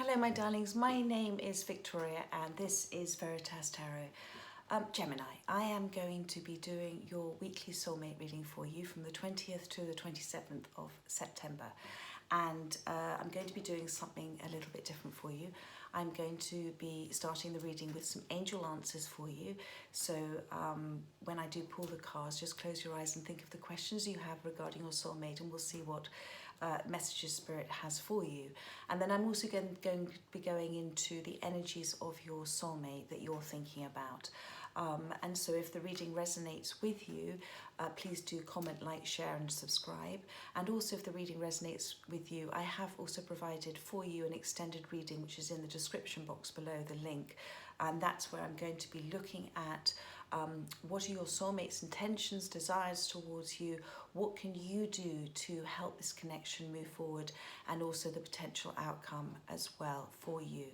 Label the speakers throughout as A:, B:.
A: Hello my darlings, my name is Victoria and this is Veritas Tarot. Gemini, I am going to be doing your weekly soulmate reading for you from the 20th to the 27th of September. And I'm going to be doing something a little bit different for you. I'm going to be starting the reading with some angel answers for you. So when I do pull the cards, just close your eyes and think of the questions you have regarding your soulmate, and we'll see what messages Spirit has for you. And then I'm also going to be going into the energies of your soulmate that you're thinking about. And so if the reading resonates with you, please do comment, like, share and subscribe. And also if the reading resonates with you, I have also provided for you an extended reading which is in the description box below the link. And that's where I'm going to be looking at what are your soulmate's intentions, desires towards you, what can you do to help this connection move forward, and also the potential outcome as well for you.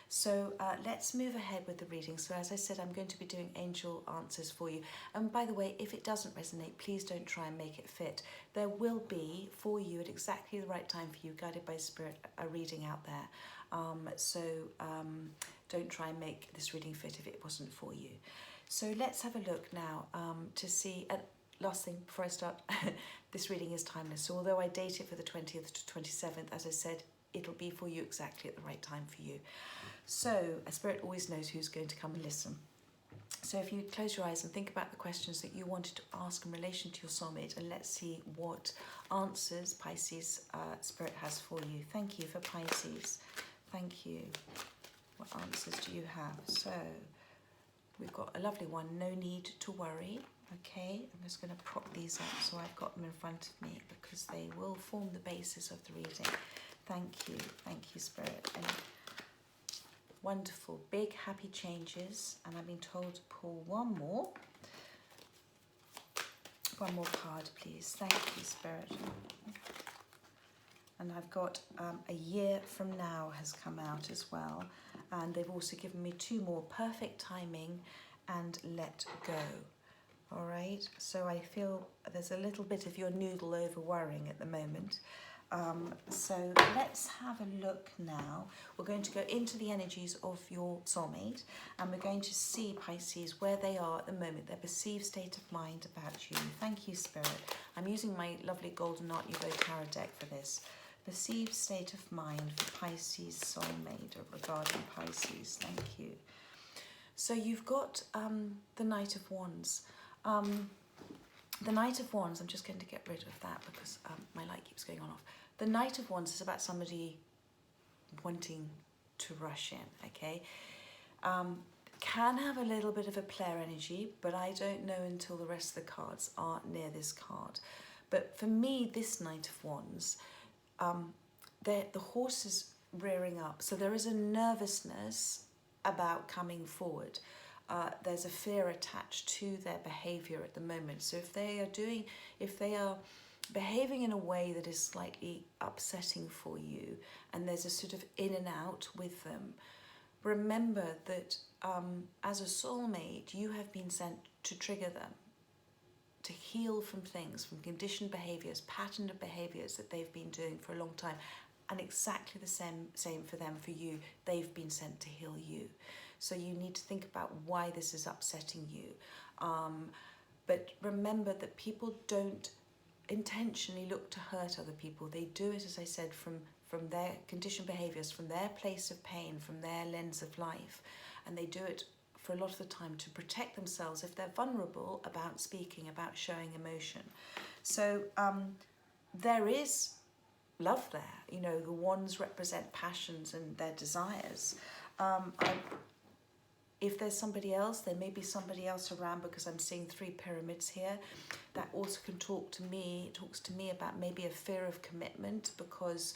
A: So let's move ahead with the reading. So as I said, I'm going to be doing angel answers for you. And by the way, if it doesn't resonate, please don't try and make it fit. There will be for you at exactly the right time for you, guided by Spirit, a reading out there. So don't try and make this reading fit if it wasn't for you. So let's have a look now to see, last thing before I start, this reading is timeless. So although I date it for the 20th to 27th, as I said, it'll be for you exactly at the right time for you. So a Spirit always knows who's going to come and listen. So if you close your eyes and think about the questions that you wanted to ask in relation to your soulmate, and let's see what answers Pisces Spirit has for you. Thank you for Pisces. Thank you. What answers do you have? So we've got a lovely one, no need to worry. Okay, I'm just going to prop these up so I've got them in front of me because they will form the basis of the reading. Thank you Spirit. And wonderful, big happy changes. And I've been told to pull one more card, please. Thank you Spirit. And I've got a year from now has come out as well. And they've also given me two more, perfect timing and let go. All right, so I feel there's a little bit of your noodle over worrying at the moment. So let's have a look now. We're going to go into the energies of your soulmate, and we're going to see, Pisces, where they are at the moment, their perceived state of mind about you. Thank you, Spirit. I'm using my lovely Golden Art Nouveau Tarot deck for this. Perceived state of mind for Pisces soulmate, or regarding Pisces. Thank you. So you've got the Knight of Wands. The Knight of Wands, I'm just going to get rid of that because my light keeps going on off. The Knight of Wands is about somebody wanting to rush in, okay? Can have a little bit of a player energy, but I don't know until the rest of the cards are near this card. But for me, this Knight of Wands, the horse is rearing up. So there is a nervousness about coming forward. There's a fear attached to their behavior at the moment. So if they are behaving in a way that is slightly upsetting for you, and there's a sort of in and out with them, remember that as a soulmate, you have been sent to trigger them, to heal from things, from conditioned behaviors, pattern of behaviors that they've been doing for a long time. And exactly the same for them, for you. They've been sent to heal you. So you need to think about why this is upsetting you. But remember that people don't intentionally look to hurt other people. They do it, as I said, from their conditioned behaviors, from their place of pain, from their lens of life. And they do it for a lot of the time to protect themselves if they're vulnerable about speaking, about showing emotion. So there is love there. You know, the wands represent passions and their desires. If there's somebody else, there may be somebody else around, because I'm seeing 3 pyramids here. That also can talks to me about maybe a fear of commitment, because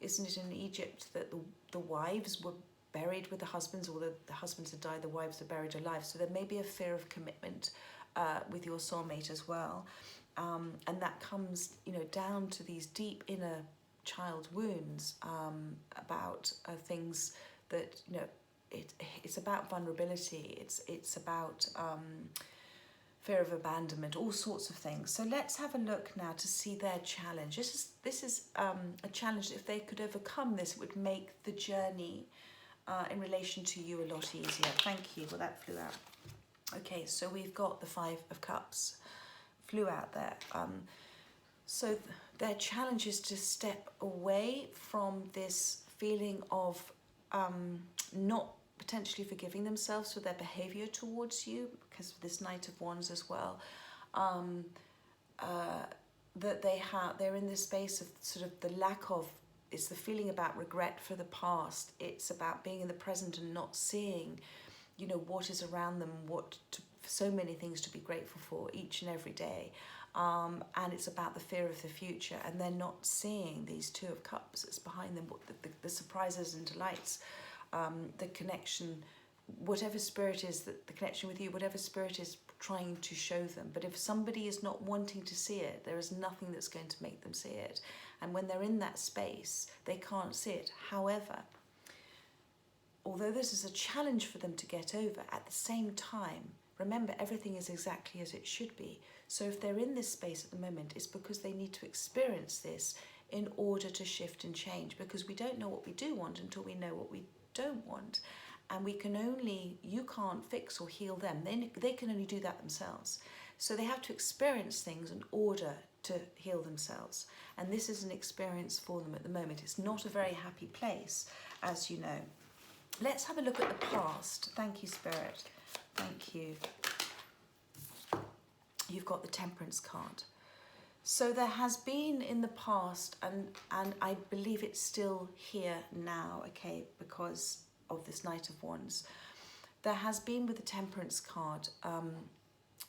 A: isn't it in Egypt that the wives were buried with the husbands, or the husbands had died, the wives are buried alive. So there may be a fear of commitment with your soulmate as well. And that comes, you know, down to these deep inner child wounds about things that, you know, it's about vulnerability. It's about fear of abandonment, all sorts of things. So let's have a look now to see their challenge. This is a challenge. If they could overcome this, it would make the journey in relation to you a lot easier. Thank you. Well, that flew out. Okay, so we've got the 5 of Cups. Flew out there. So their challenge is to step away from this feeling of not potentially forgiving themselves for their behavior towards you, because of this Knight of Wands as well. That they're in this space of sort of the lack of, it's the feeling about regret for the past. It's about being in the present and not seeing, you know, what is around them, so many things to be grateful for each and every day. And it's about the fear of the future, and they're not seeing these 2 of Cups that's behind them, the surprises and delights, the connection, whatever spirit is, that the connection with you, whatever spirit is trying to show them. But if somebody is not wanting to see it, there is nothing that's going to make them see it. And when they're in that space, they can't see it. However, although this is a challenge for them to get over, at the same time, remember, everything is exactly as it should be. So if they're in this space at the moment, it's because they need to experience this in order to shift and change, because we don't know what we do want until we know what we don't want. And you can't fix or heal them. They can only do that themselves. So they have to experience things in order to heal themselves. And this is an experience for them at the moment. It's not a very happy place, as you know. Let's have a look at the past. Thank you, Spirit. Thank you. You've got the Temperance card. So there has been in the past, and I believe it's still here now, okay, because of this Knight of Wands. There has been, with the Temperance card,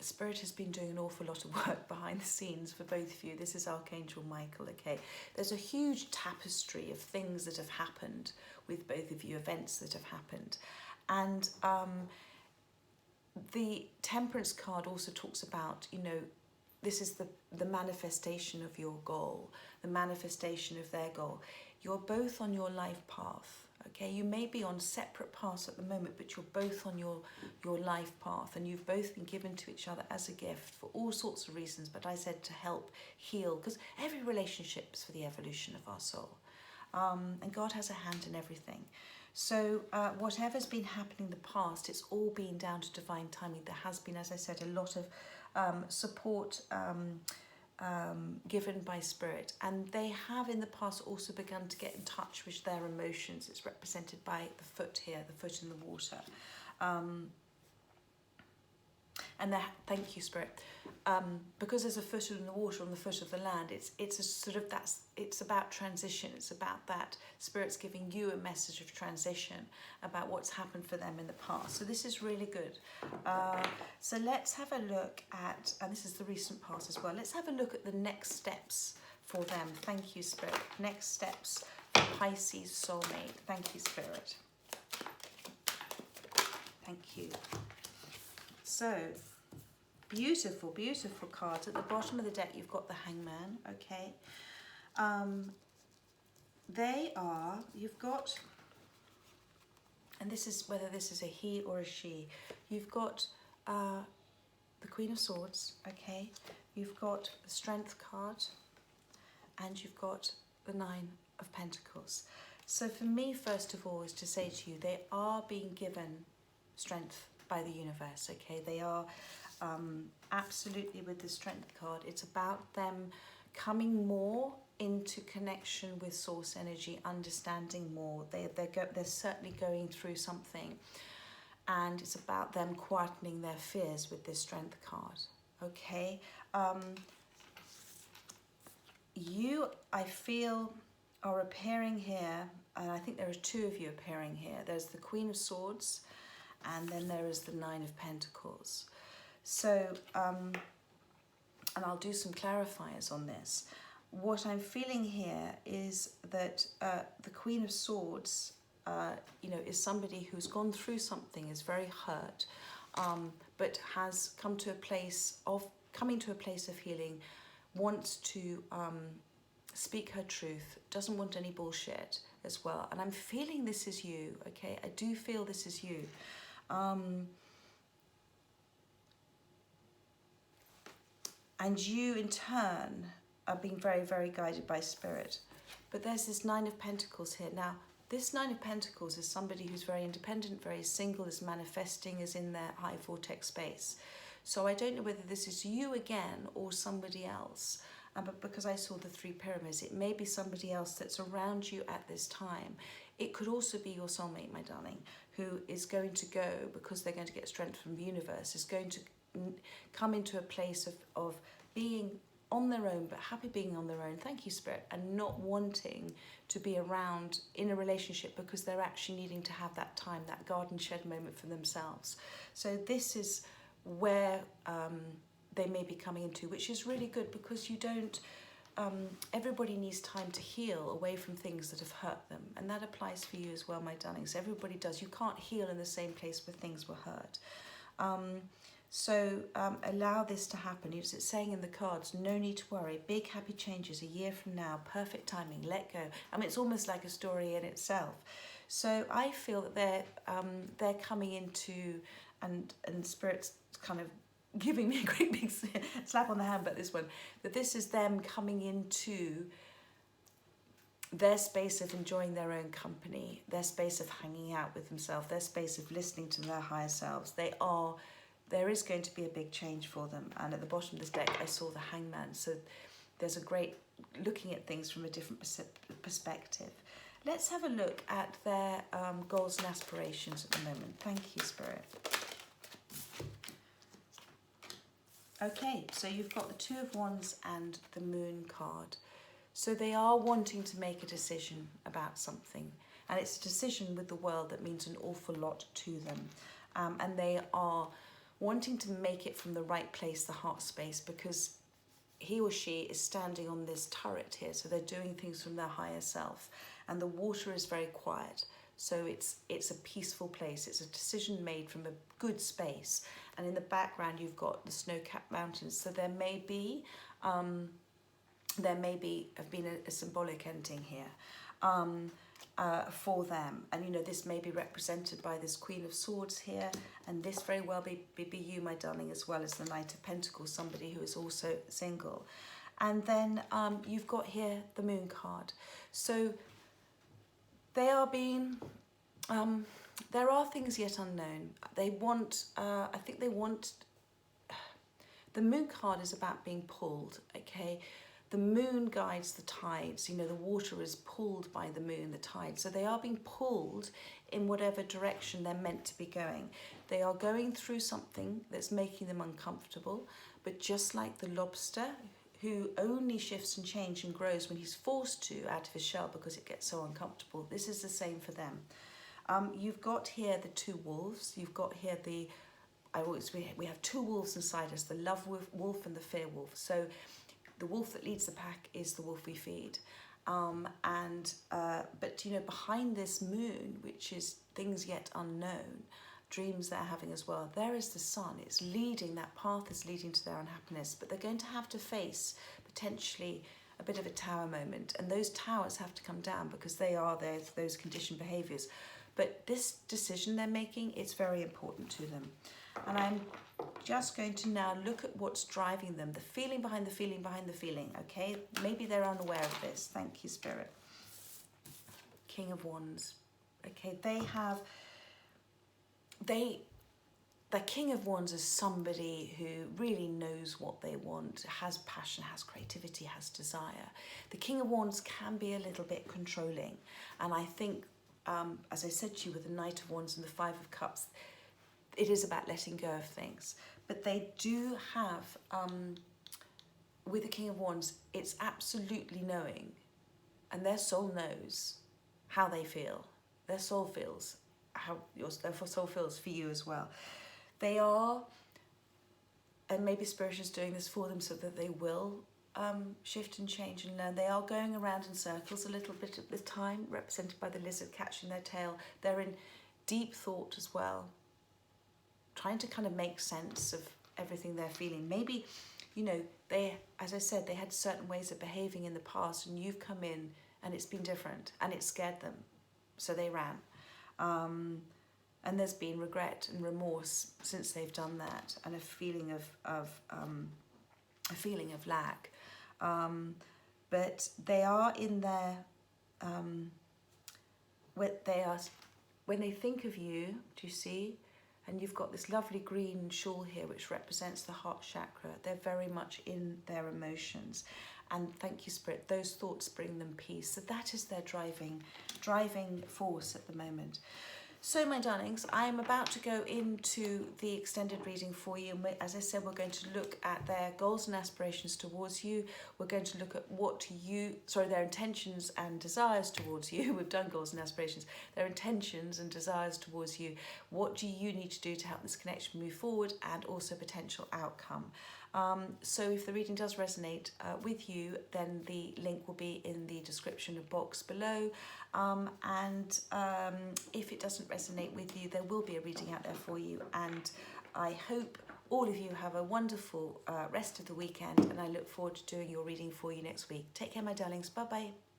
A: Spirit has been doing an awful lot of work behind the scenes for both of you. This is Archangel Michael, okay. There's a huge tapestry of things that have happened with both of you, events that have happened. And the Temperance card also talks about, you know, this is the manifestation of your goal, the manifestation of their goal. You're both on your life path, okay? You may be on separate paths at the moment, but you're both on your life path, and you've both been given to each other as a gift for all sorts of reasons, but I said to help heal, because every relationship is for the evolution of our soul. And God has a hand in everything. So whatever's been happening in the past, it's all been down to divine timing. There has been, as I said, a lot of support given by Spirit, and they have in the past also begun to get in touch with their emotions. It's represented by the foot here, the foot in the water. And thank you, Spirit. Because there's a foot in the water on the foot of the land, it's a sort of, it's about transition. It's about that Spirit's giving you a message of transition about what's happened for them in the past. So this is really good. So let's have a look at, and this is the recent past as well, let's have a look at the next steps for them. Thank you, Spirit. Next steps for Pisces soulmate. Thank you, Spirit. Thank you. So, beautiful, beautiful cards. At the bottom of the deck, you've got the Hangman, okay? You've got, and this is whether this is a he or a she, you've got the Queen of Swords, okay? You've got the Strength card, and you've got the Nine of Pentacles. So for me, first of all, is to say to you, they are being given strength by the universe, okay? They are absolutely, with the Strength card, it's about them coming more into connection with source energy, understanding more. They're certainly going through something, and it's about them quietening their fears with this Strength card, okay? You, I feel, are appearing here, and I think there are 2 of you appearing here. There's the Queen of Swords, and then there is the Nine of Pentacles. So, and I'll do some clarifiers on this. What I'm feeling here is that the Queen of Swords, you know, is somebody who's gone through something, is very hurt, but has come to a place of, coming to a place of healing, wants to speak her truth, doesn't want any bullshit as well. And I'm feeling this is you, okay? I do feel this is you. And you in turn are being very, very guided by Spirit. But there's this Nine of Pentacles here. Now, this Nine of Pentacles is somebody who's very independent, very single, is manifesting, is in their high vortex space. So I don't know whether this is you again or somebody else. But because I saw the three pyramids, it may be somebody else that's around you at this time. It could also be your soulmate, my darling, who is going to go, because they're going to get strength from the universe, is going to come into a place of being on their own, but happy being on their own, thank you Spirit, and not wanting to be around in a relationship because they're actually needing to have that time, that garden shed moment for themselves. So this is where they may be coming into, which is really good, because you don't, everybody needs time to heal away from things that have hurt them, and that applies for you as well, my darlings. Everybody does. You can't heal in the same place where things were hurt. So allow this to happen. It's saying in the cards, no need to worry, big happy changes a year from now, perfect timing, let go. I mean, it's almost like a story in itself. So I feel that they're coming into, and Spirit's kind of giving me a great big slap on the hand about this one, that this is them coming into their space of enjoying their own company, their space of hanging out with themselves, their space of listening to their higher selves. There is going to be a big change for them. And at the bottom of this deck, I saw the Hangman. So there's a great looking at things from a different perspective. Let's have a look at their goals and aspirations at the moment. Thank you, Spirit. Okay, so you've got the Two of Wands and the Moon card. So they are wanting to make a decision about something. And it's a decision with the world that means an awful lot to them. And they are wanting to make it from the right place, the heart space, because he or she is standing on this turret here. So they're doing things from their higher self. And the water is very quiet. So it's a peaceful place. It's a decision made from a good space. And in the background, you've got the snow-capped mountains. So there may have been a symbolic ending here for them. And, you know, this may be represented by this Queen of Swords here. And this very well be you, my darling, as well as the Knight of Pentacles, somebody who is also single. And then you've got here the Moon card. So they are being, there are things yet unknown. They want, I think they want, the Moon card is about being pulled, okay? The moon guides the tides. You know, the water is pulled by the moon, the tide. So they are being pulled in whatever direction they're meant to be going. They are going through something that's making them uncomfortable, but just like the lobster, who only shifts and changes and grows when he's forced to out of his shell because it gets so uncomfortable, this is the same for them. You've got here the two wolves. You've got here we have two wolves inside us, the love wolf and the fear wolf. So the wolf that leads the pack is the wolf we feed. But, you know, behind this moon, which is things yet unknown, dreams they're having as well, there is the sun. It's leading, that path is leading to their unhappiness. But they're going to have to face potentially a bit of a tower moment. And those towers have to come down because they are those conditioned behaviours. But this decision they're making, it's very important to them. And I'm just going to now look at what's driving them, the feeling behind the feeling behind the feeling, okay? Maybe they're unaware of this. Thank you, Spirit. King of Wands. Okay, the King of Wands is somebody who really knows what they want, has passion, has creativity, has desire. The King of Wands can be a little bit controlling. And I think, as I said to you, with the Knight of Wands and the Five of Cups, it is about letting go of things. But they do have, with the King of Wands, it's absolutely knowing. And their soul knows how they feel. Their soul feels how their soul feels for you as well. They are, and maybe Spirit is doing this for them so that they will shift and change and learn. They are going around in circles a little bit at the time, represented by the lizard catching their tail. They're in deep thought as well, trying to kind of make sense of everything they're feeling. Maybe, you know, they, as I said, they had certain ways of behaving in the past and you've come in and it's been different and it scared them. So they ran. And there's been regret and remorse since they've done that, and a feeling of a feeling of lack. But they are in their, when they think of you, do you see? And you've got this lovely green shawl here which represents the heart chakra. They're very much in their emotions. And thank you, Spirit, those thoughts bring them peace. So that is their driving force at the moment. So, my darlings, I'm about to go into the extended reading for you. And as I said, we're going to look at their goals and aspirations towards you. We're going to look at their intentions and desires towards you. We've done goals and aspirations. Their intentions and desires towards you. What do you need to do to help this connection move forward, and also potential outcome. So if the reading does resonate with you, then the link will be in the description box below. If it doesn't resonate with you, there will be a reading out there for you. And I hope all of you have a wonderful rest of the weekend, and I look forward to doing your reading for you next week. Take care, my darlings. Bye-bye.